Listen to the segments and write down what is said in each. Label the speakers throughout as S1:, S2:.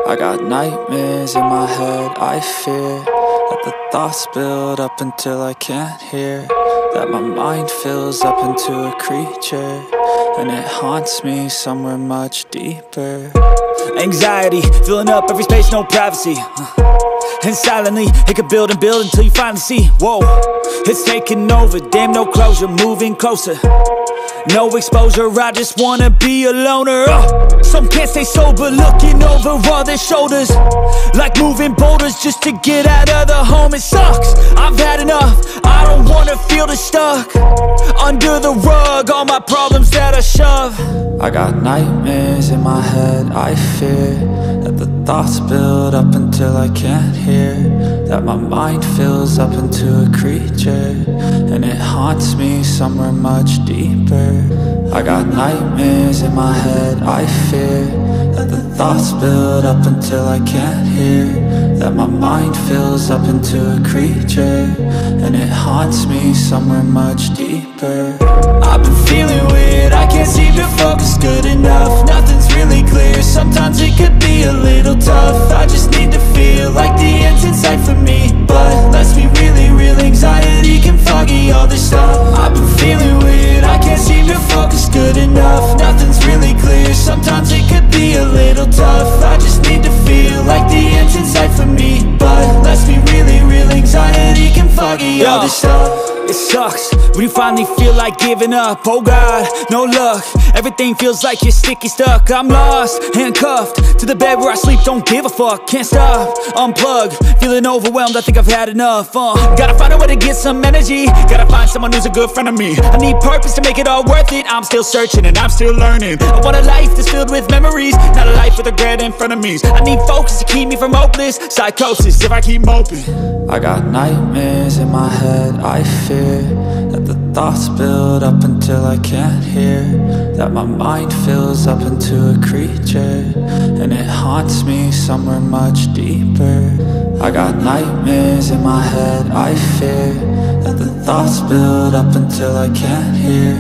S1: I got nightmares in my head, I fear that the thoughts build up until I can't hear, that my mind fills up into a creature, and it haunts me somewhere much deeper. Anxiety, filling up every space, no privacy, and silently, it could build and build until you finally see, whoa, it's taking over, damn no closure, moving closer. No exposure, I just wanna be a loner. Some can't stay sober, looking over all their shoulders, like moving boulders just to get out of the home. It sucks, I've had enough, I don't wanna feel the stuck under the rug, all my problems that I shove. I got nightmares in my head, I fear that the thoughts build up until I can't hear, that my mind fills up into a creature, and it haunts me somewhere much deeper. I got nightmares in my head, I fear that the thoughts build up until I can't hear, that my mind fills up into a creature, and it haunts me somewhere much deeper. I've been feeling weird, I can't seem to focus good enough, nothing's really clear, sometimes it could be a little tough. I just need to feel like the end's in sight for me, but let's be really real, anxiety can foggy all this stuff. I've been feeling weird, I can't seem to focus good enough, nothing's really clear, sometimes it could be a little tough. I just need to feel like the end's in sight for me, but let's be really real, anxiety can foggy all this stuff. It sucks when you finally feel like giving up. Oh God, no luck, everything feels like you're sticky stuck. I'm lost, handcuffed to the bed where I sleep, don't give a fuck. Can't stop, unplug, feeling overwhelmed, I think I've had enough. Gotta find a way to get some energy, gotta find someone who's a good friend of me. I need purpose to make it all worth it, I'm still searching and I'm still learning. I want a life that's filled with memories, not a life with regret and frenemies. I need focus to keep me from hopeless psychosis if I keep moping. I got nightmares in my head, I fear that the thoughts build up until I can't hear, that my mind fills up into a creature, and it haunts me somewhere much deeper. I got nightmares in my head, I fear that the thoughts build up until I can't hear,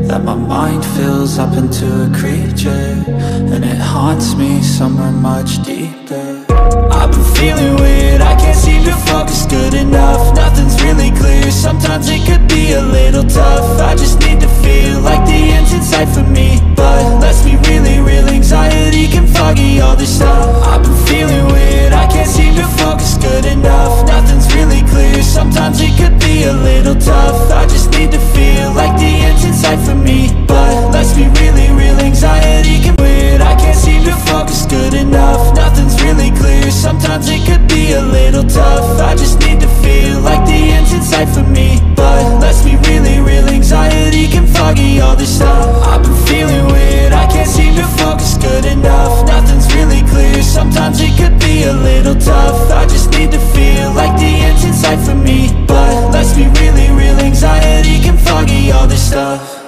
S1: that my mind fills up into a creature, and it haunts me somewhere much deeper. I've been feeling weird, I can't seem to focus good enough, nothing's really clear, sometimes it could be a little tough. I just need to feel like the end's in sight for me, but let's be really real, anxiety can foggy all this stuff. I've been feeling weird, I can't seem to focus good enough, nothing's really clear, sometimes it could be a little tough. I just need to feel like the end's in sight for me, but let's be really real, anxiety can weird, I can't seem to focus good enough, nothing's really clear, sometimes it could be a little tough. I just need to feel like the end's in sight for me, but let's be really real, anxiety can foggy all this stuff. I've been feeling weird, I can't seem to focus good enough, nothing's really clear, sometimes it could be a little tough. I just need to feel like the end's in sight for me, but let's be really real, anxiety can foggy all this stuff.